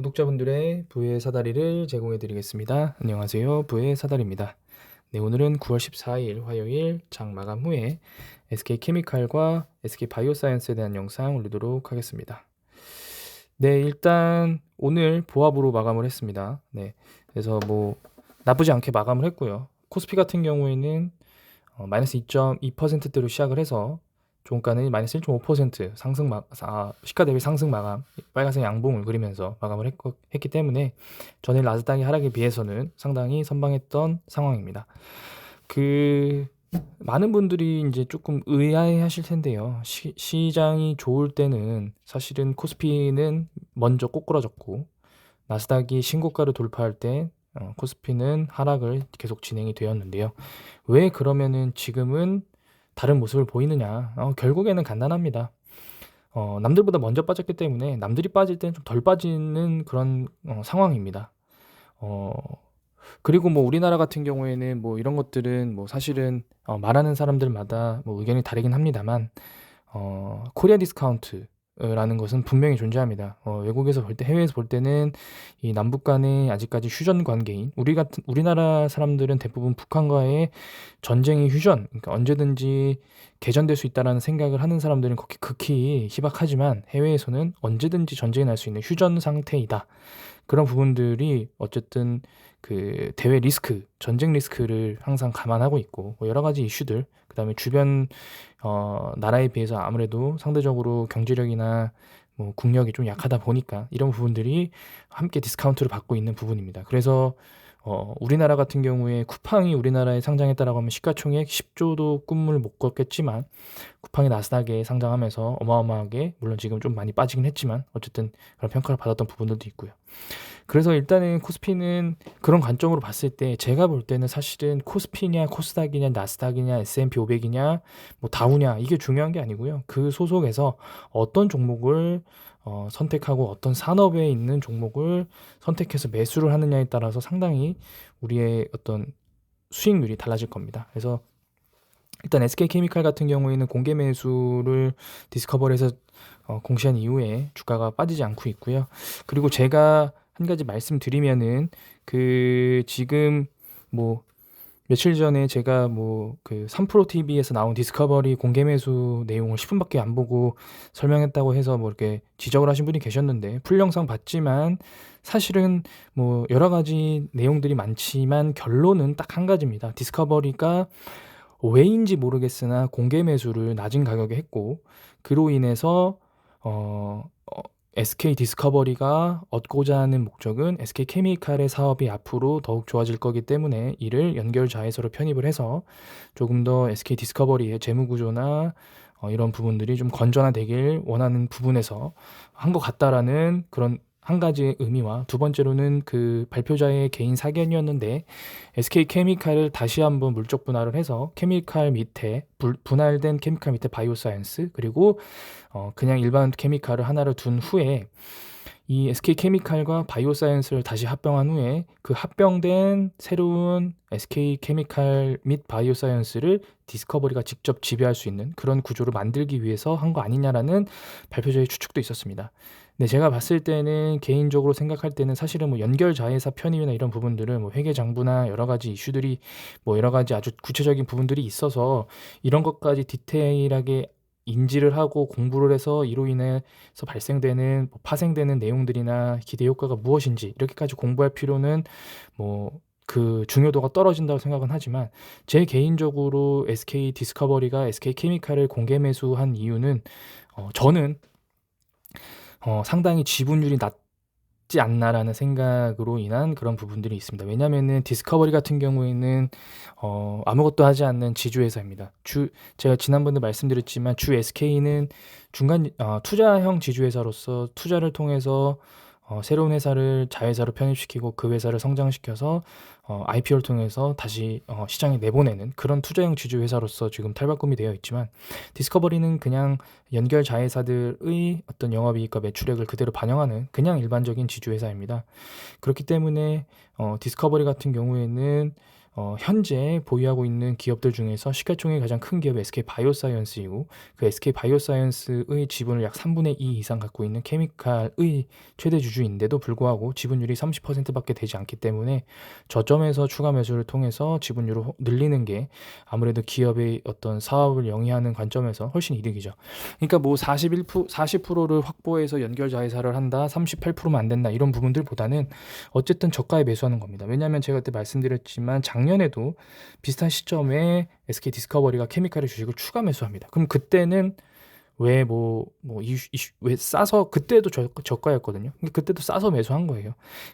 구독자분들의 부의 사다리를 제공해 드리겠습니다. 안녕하세요. 부의 사다리입니다. 네, 오늘은 9월 14일 화요일 장 마감 후에 SK케미칼과 SK바이오사이언스에 대한 영상 올리도록 하겠습니다. 네, 일단 오늘 보합으로 마감을 했습니다. 네, 그래서 뭐 나쁘지 않게 마감을 했고요. 코스피 같은 경우에는 마이너스 2.2%대로 시작을 해서 종가는 마이너스 1.5% 시가 대비 상승 마감, 빨간색 양봉을 그리면서 마감을 했기 때문에 전일 나스닥의 하락에 비해서는 상당히 선방했던 상황입니다. 많은 분들이 이제 조금 의아해 하실 텐데요. 시장이 좋을 때는 사실은 코스피는 먼저 꼬꾸라졌고, 나스닥이 신고가를 돌파할 때 코스피는 하락을 계속 진행이 되었는데요. 왜 그러면은 지금은 다른 모습을 보이느냐? 결국에는 간단합니다. 남들보다 먼저 빠졌기 때문에 남들이 빠질 때는 좀 덜 빠지는 그런 상황입니다. 그리고 뭐 우리나라 같은 경우에는 뭐 이런 것들은 뭐 사실은 말하는 사람들마다 뭐 의견이 다르긴 합니다만, 코리아 디스카운트라는 것은 분명히 존재합니다. 외국에서 볼 때, 해외에서 볼 때는 이 남북 간의 아직까지 휴전 관계인, 우리나라 사람들은 대부분 북한과의 전쟁이 휴전, 그러니까 언제든지 개전될 수 있다라는 생각을 하는 사람들은 극히 희박하지만, 해외에서는 언제든지 전쟁이 날 수 있는 휴전 상태이다. 그런 부분들이 어쨌든 그 대외 리스크, 전쟁 리스크를 항상 감안하고 있고, 뭐 여러 가지 이슈들, 그다음에 주변 나라에 비해서 아무래도 상대적으로 경제력이나 뭐 국력이 좀 약하다 보니까 이런 부분들이 함께 디스카운트를 받고 있는 부분입니다. 그래서 우리나라 같은 경우에 쿠팡이 우리나라에 상장했다라고 하면 시가총액 10조도 꿈을 못 꿨겠지만, 쿠팡이 나스닥에 상장하면서 어마어마하게, 물론 지금 좀 많이 빠지긴 했지만 어쨌든 그런 평가를 받았던 부분들도 있고요. 그래서 일단은 코스피는 그런 관점으로 봤을 때, 제가 볼 때는 사실은 코스피냐 코스닥이냐 나스닥이냐 S&P 500이냐 뭐 다우냐, 이게 중요한 게 아니고요. 그 소속에서 어떤 종목을 선택하고 어떤 산업에 있는 종목을 선택해서 매수를 하느냐에 따라서 상당히 우리의 어떤 수익률이 달라질 겁니다. 그래서 일단 SK케미칼 같은 경우에는 공개 매수를 디스커버리에서 공시한 이후에 주가가 빠지지 않고 있고요. 그리고 제가 한 가지 말씀드리면은, 지금 뭐 며칠 전에 제가 뭐 3프로 TV에서 나온 디스커버리 공개 매수 내용을 10분밖에 안 보고 설명했다고 해서 뭐 이렇게 지적을 하신 분이 계셨는데, 풀 영상 봤지만 사실은 뭐 여러 가지 내용들이 많지만 결론은 딱 한 가지입니다. 디스커버리가 왜인지 모르겠으나 공개 매수를 낮은 가격에 했고, 그로 인해서 SK 디스커버리가 얻고자 하는 목적은 SK 케미칼의 사업이 앞으로 더욱 좋아질 거기 때문에 이를 연결 자회사로 편입을 해서 조금 더 SK 디스커버리의 재무 구조나 이런 부분들이 좀 건전화되길 원하는 부분에서 한 것 같다라는 그런 한 가지 의미와, 두 번째로는 그 발표자의 개인 사견이었는데, SK 케미칼을 다시 한번 물적 분할을 해서 케미칼 밑에 분할된 케미칼 밑에 바이오사이언스, 그리고 그냥 일반 케미칼을 하나를 둔 후에 이 SK 케미칼과 바이오사이언스를 다시 합병한 후에 그 합병된 새로운 SK 케미칼 및 바이오사이언스를 디스커버리가 직접 지배할 수 있는 그런 구조를 만들기 위해서 한 거 아니냐라는 발표자의 추측도 있었습니다. 근데 제가 봤을 때는, 개인적으로 생각할 때는 사실은 뭐 연결 자회사 편입이나 이런 부분들은 뭐 회계 장부나 여러 가지 이슈들이, 뭐 여러 가지 아주 구체적인 부분들이 있어서 이런 것까지 디테일하게 인지를 하고 공부를 해서 이로 인해서 발생되는 파생되는 내용들이나 기대 효과가 무엇인지 이렇게까지 공부할 필요는 뭐 그 중요도가 떨어진다고 생각은 하지만, 제 개인적으로 SK 디스커버리가 SK 케미칼을 공개 매수한 이유는, 저는 상당히 지분율이 낮지 않나라는 생각으로 인한 그런 부분들이 있습니다. 왜냐면은 디스커버리 같은 경우에는 아무것도 하지 않는 지주회사입니다. 제가 지난번에 말씀드렸지만 주 SK는 중간 투자형 지주회사로서 투자를 통해서 새로운 회사를 자회사로 편입시키고 그 회사를 성장시켜서 IPO를 통해서 다시 시장에 내보내는 그런 투자형 지주회사로서 지금 탈바꿈이 되어 있지만, 디스커버리는 그냥 연결 자회사들의 어떤 영업이익과 매출액을 그대로 반영하는 그냥 일반적인 지주회사입니다. 그렇기 때문에 디스커버리 같은 경우에는 현재 보유하고 있는 기업들 중에서 시가총액이 가장 큰 기업이 SK바이오사이언스이고, 그 SK바이오사이언스의 지분을 약 3분의 2 이상 갖고 있는 케미칼의 최대 주주인데도 불구하고 지분율이 30%밖에 되지 않기 때문에 저점에서 추가 매수를 통해서 지분율을 늘리는 게 아무래도 기업의 어떤 사업을 영위하는 관점에서 훨씬 이득이죠. 그러니까 뭐 40%를 확보해서 연결 자회사를 한다, 38%면 안 된다, 이런 부분들보다는 어쨌든 저가에 매수하는 겁니다. 왜냐하면 제가 그때 말씀드렸지만 작년에도 비슷한 시점에 SK 디스커버리가 케미칼의 주식을 추가 매수합니다. 그럼 그때는 왜 싸서, 그때도 저가였거든요. 근데 그때도 싸서 매수한 거예요.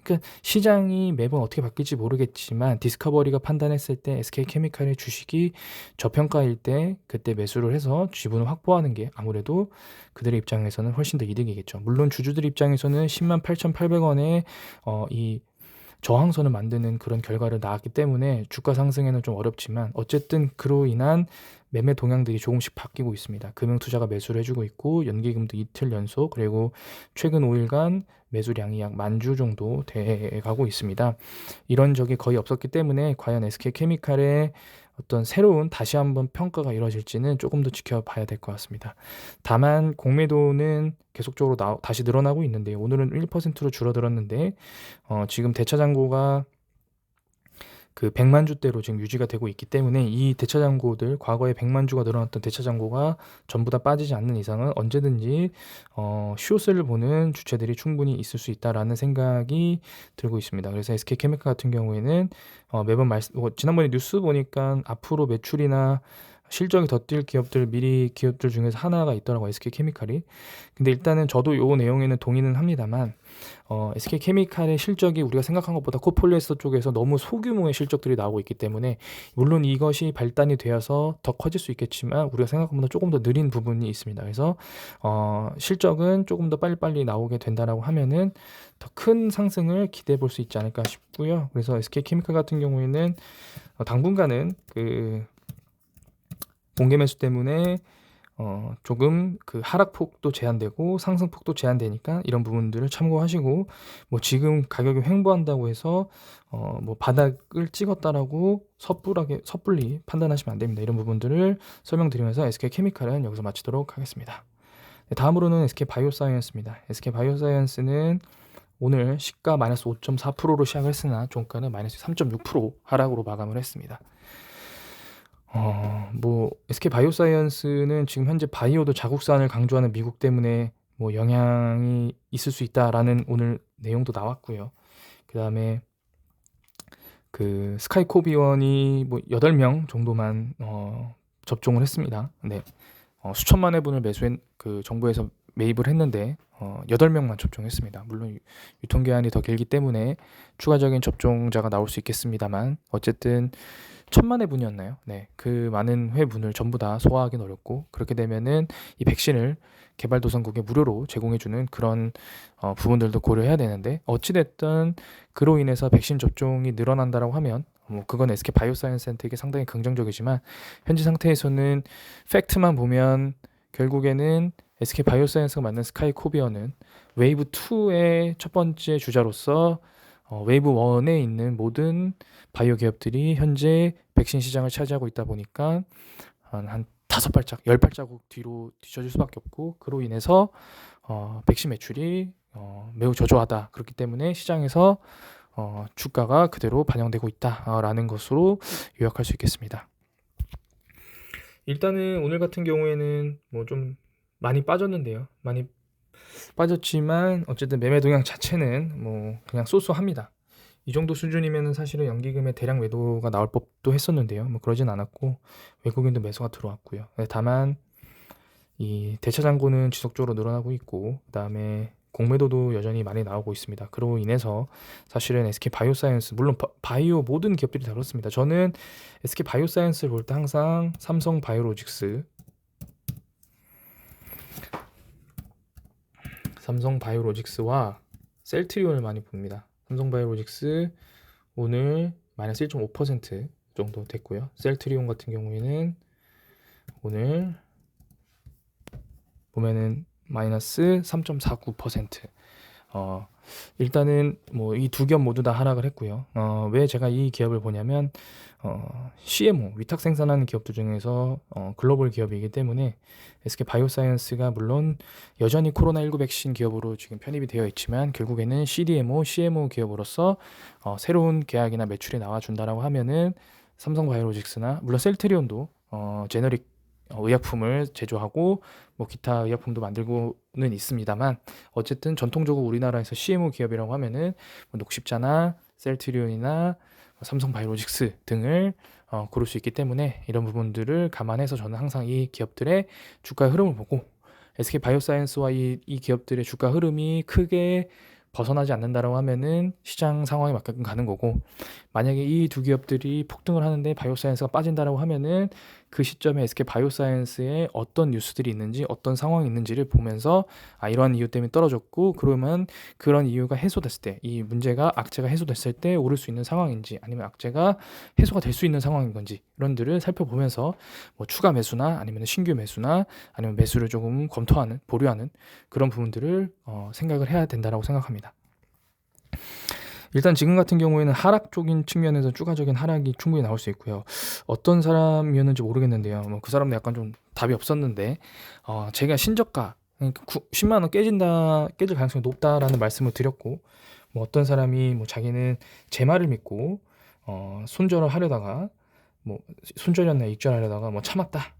그러니까 시장이 매번 어떻게 바뀔지 모르겠지만 디스커버리가 판단했을 때 SK 케미칼의 주식이 저평가일 때 그때 매수를 해서 지분을 확보하는 게 아무래도 그들의 입장에서는 훨씬 더 이득이겠죠. 물론 주주들 입장에서는 108,800원에 이 저항선을 만드는 그런 결과를 낳았기 때문에 주가 상승에는 좀 어렵지만, 어쨌든 그로 인한 매매 동향들이 조금씩 바뀌고 있습니다. 금융투자가 매수를 해주고 있고, 연기금도 이틀 연속, 그리고 최근 5일간 매수량이 약 10,000주 정도 돼가고 있습니다. 이런 적이 거의 없었기 때문에 과연 SK케미칼의 어떤 새로운 다시 한번 평가가 이루어질지는 조금 더 지켜봐야 될 것 같습니다. 다만 공매도는 계속적으로 다시 늘어나고 있는데, 오늘은 1%로 줄어들었는데 지금 대차 잔고가 그 100만 주대로 지금 유지가 되고 있기 때문에, 이 대차 잔고들, 과거에 100만 주가 늘어났던 대차 잔고가 전부 다 빠지지 않는 이상은 언제든지 숏을 보는 주체들이 충분히 있을 수 있다라는 생각이 들고 있습니다. 그래서 SK케미칼 같은 경우에는 매번 지난번에 뉴스 보니까 앞으로 매출이나 실적이 더 뛸 기업들, 미리 기업들 중에서 하나가 있더라고요, SK케미칼이. 근데 일단은 저도 요 내용에는 동의는 합니다만, SK케미칼의 실적이 우리가 생각한 것보다 코폴리에스터 쪽에서 너무 소규모의 실적들이 나오고 있기 때문에, 물론 이것이 발단이 되어서 더 커질 수 있겠지만 우리가 생각한 것보다 조금 더 느린 부분이 있습니다. 그래서 실적은 조금 더 빨리빨리 나오게 된다라고 하면은 더 큰 상승을 기대해 볼 수 있지 않을까 싶고요. 그래서 SK케미칼 같은 경우에는 당분간은 그 공개 매수 때문에 조금 그 하락폭도 제한되고 상승폭도 제한되니까 이런 부분들을 참고하시고, 뭐 지금 가격이 횡보한다고 해서 뭐 바닥을 찍었다라고 섣불리 판단하시면 안 됩니다. 이런 부분들을 설명드리면서 SK케미칼은 여기서 마치도록 하겠습니다. 네, 다음으로는 SK바이오사이언스입니다. SK바이오사이언스는 오늘 시가 마이너스 5.4%로 시작을 했으나 종가는 마이너스 3.6% 하락으로 마감을 했습니다. SK바이오사이언스는 지금 현재 바이오도 자국산을 강조하는 미국 때문에 뭐 영향이 있을 수 있다라는 오늘 내용도 나왔고요. 그 다음에 그 스카이코비원이 뭐 8명 정도만 접종을 했습니다. 네. 수천만 회분을 그 정부에서 매입을 했는데 8명만 접종했습니다. 물론 유통기한이 더 길기 때문에 추가적인 접종자가 나올 수 있겠습니다만, 어쨌든 1,000만 회분이었나요? 네, 그 많은 회분을 전부 다 소화하기는 어렵고, 그렇게 되면은 이 백신을 개발도상국에 무료로 제공해주는 그런 부분들도 고려해야 되는데, 어찌됐든 그로 인해서 백신 접종이 늘어난다라고 하면 그건 SK바이오사이언스한테게 상당히 긍정적이지만, 현재 상태에서는 팩트만 보면 결국에는 SK바이오사이언스가 만든 스카이코비어는 웨이브 2의 첫 번째 주자로서 웨이브 1에 있는 모든 바이오 기업들이 현재 백신 시장을 차지하고 있다 보니까 한 5발짝, 10발자국 뒤로 뒤처질 수밖에 없고, 그로 인해서 백신 매출이 매우 저조하다. 그렇기 때문에 시장에서 주가가 그대로 반영되고 있다라는 것으로 요약할 수 있겠습니다. 일단은 오늘 같은 경우에는 뭐 좀 많이 빠졌는데요. 많이 빠졌지만 어쨌든 매매 동향 자체는 뭐 그냥 쏘쏘합니다. 이 정도 수준이면은 사실은 연기금의 대량 매도가 나올 법도 했었는데요. 뭐 그러진 않았고, 외국인도 매수가 들어왔고요. 다만 이 대차 잔고는 지속적으로 늘어나고 있고, 그다음에 공매도도 여전히 많이 나오고 있습니다. 그로 인해서 사실은 SK바이오사이언스, 물론 바이오 모든 기업들이 다 그렇습니다. 저는 SK바이오사이언스를 볼 때 항상 삼성바이오로직스와 셀트리온을 많이 봅니다. 삼성바이오로직스 오늘 마이너스 1.5% 정도 됐고요. 셀트리온 같은 경우에는 오늘 보면은 마이너스 3.49%. 어 일단은 뭐 이 두 기업 모두 다 하락을 했고요. 왜 제가 이 기업을 보냐면 CMO 위탁 생산하는 기업들 중에서 글로벌 기업이기 때문에 SK바이오사이언스가 물론 여전히 코로나19 백신 기업으로 지금 편입이 되어 있지만 결국에는 CDMO, CMO 기업으로서 새로운 계약이나 매출이 나와준다라고 하면은 삼성바이오로직스나 물론 셀트리온도 제너릭 의약품을 제조하고 뭐 기타 의약품도 만들고는 있습니다만 어쨌든 전통적으로 우리나라에서 CMO 기업이라고 하면은 뭐 녹십자나 셀트리온이나 삼성바이오로직스 등을 고를 수 있기 때문에 이런 부분들을 감안해서 저는 항상 이 기업들의 주가의 흐름을 보고 SK바이오사이언스와 이 기업들의 주가 흐름이 크게 벗어나지 않는다라고 하면은 시장 상황에 맞게끔 가는 거고, 만약에 이 두 기업들이 폭등을 하는데 바이오사이언스가 빠진다라고 하면은 그 시점에 SK바이오사이언스에 어떤 뉴스들이 있는지 어떤 상황이 있는지를 보면서 이러한 이유 때문에 떨어졌고 그러면 그런 이유가 해소됐을 때 이 문제가 악재가 해소됐을 때 오를 수 있는 상황인지 아니면 악재가 해소가 될 수 있는 상황인 건지 이런 들을 살펴보면서 뭐 추가 매수나 아니면 신규 매수나 아니면 매수를 조금 검토하는 보류하는 그런 부분들을 생각을 해야 된다라고 생각합니다. 일단 지금 같은 경우에는 하락 쪽인 측면에서 추가적인 하락이 충분히 나올 수 있고요. 어떤 사람이었는지 모르겠는데요. 뭐 그 사람도 약간 좀 답이 없었는데 제가 신저가 그러니까 10만 원 깨질 가능성이 높다라는 말씀을 드렸고, 뭐 어떤 사람이 뭐 자기는 제 말을 믿고 손절을 하려다가 뭐 손절이었나 익절하려다가 뭐 참았다.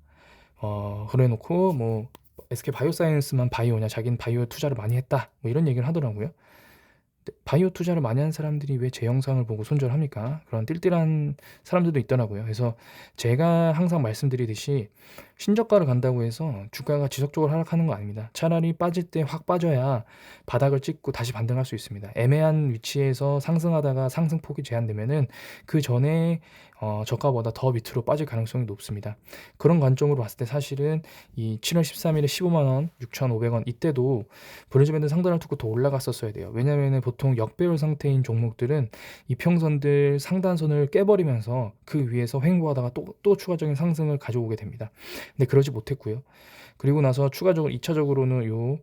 그래놓고 뭐 SK 바이오사이언스만 바이오냐, 자기는 바이오 투자를 많이 했다. 뭐 이런 얘기를 하더라고요. 바이오 투자를 많이 한 사람들이 왜 제 영상을 보고 손절합니까? 그런 띨띨한 사람들도 있더라고요. 그래서 제가 항상 말씀드리듯이 신저가를 간다고 해서 주가가 지속적으로 하락하는 거 아닙니다. 차라리 빠질 때 확 빠져야 바닥을 찍고 다시 반등할 수 있습니다. 애매한 위치에서 상승하다가 상승폭이 제한되면은 그 전에 저가보다 더 밑으로 빠질 가능성이 높습니다. 그런 관점으로 봤을 때 사실은 이 7월 13일에 15만 원, 6,500원 이때도 브레이크 밴드 상단을 뚫고 더 올라갔었어야 돼요. 왜냐하면 보통 역배열 상태인 종목들은 이평선들 상단선을 깨버리면서 그 위에서 횡보하다가 또 추가적인 상승을 가져오게 됩니다. 근데 그러지 못했고요. 그리고 나서 추가적으로 2차적으로는 요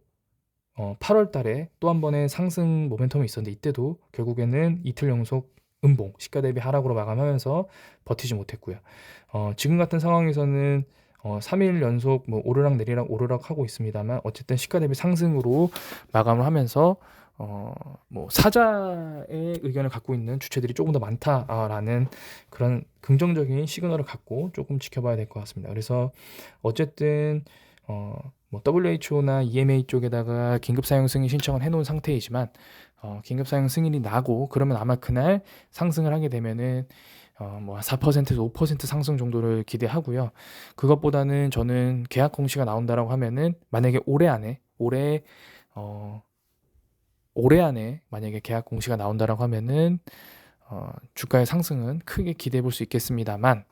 8월 달에 또 한 번의 상승 모멘텀이 있었는데 이때도 결국에는 이틀 연속 음봉, 시가 대비 하락으로 마감하면서 버티지 못했고요. 지금 같은 상황에서는 3일 연속 뭐 오르락 내리락 오르락 하고 있습니다만 어쨌든 시가 대비 상승으로 마감을 하면서 뭐 사자의 의견을 갖고 있는 주체들이 조금 더 많다라는 그런 긍정적인 시그널을 갖고 조금 지켜봐야 될 것 같습니다. 그래서 어쨌든 뭐 WHO나 EMA 쪽에다가 긴급 사용 승인 신청을 해놓은 상태이지만 긴급 사용 승인이 나고 그러면 아마 그날 상승을 하게 되면은 뭐 4%에서 5% 상승 정도를 기대하고요. 그것보다는 저는 계약 공시가 나온다라고 하면은 만약에 올해 안에 만약에 계약 공시가 나온다라고 하면은 주가의 상승은 크게 기대해 볼 수 있겠습니다만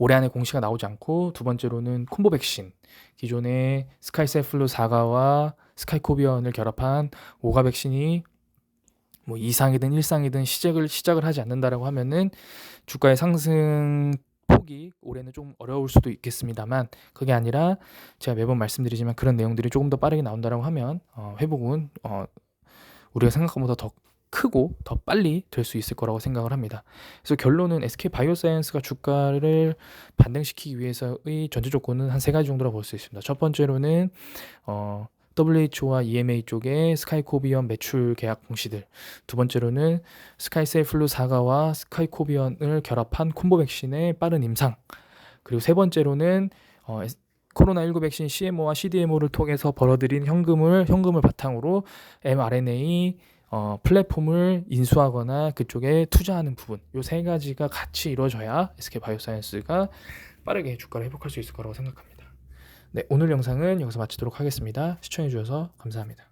올해 안에 공시가 나오지 않고, 두 번째로는 콤보 백신, 기존의 스카이셀플루 4가와 스카이코비언을 결합한 5가 백신이 뭐 2상이든 1상이든 시작을 하지 않는다라고 하면은 주가의 상승 폭이 올해는 좀 어려울 수도 있겠습니다만, 그게 아니라 제가 매번 말씀드리지만 그런 내용들이 조금 더 빠르게 나온다라고 하면 회복은 우리가 생각한 것보다 더 크고 더 빨리 될 수 있을 거라고 생각을 합니다. 그래서 결론은 SK바이오사이언스가 주가를 반등시키기 위해서의 전제 조건은 한 세 가지 정도라고 볼 수 있습니다. 첫 번째로는 WHO와 EMA 쪽의 스카이코비언 매출 계약 공시들, 두 번째로는 스카이셀플루 4가와 스카이코비언을 결합한 콤보 백신의 빠른 임상, 그리고 세 번째로는 코로나19 백신 CMO와 CDMO를 통해서 벌어들인 현금을 바탕으로 mRNA 플랫폼을 인수하거나 그쪽에 투자하는 부분, 이 세 가지가 같이 이루어져야 SK바이오사이언스가 빠르게 주가를 회복할 수 있을 거라고 생각합니다. 네, 오늘 영상은 여기서 마치도록 하겠습니다. 시청해 주셔서 감사합니다.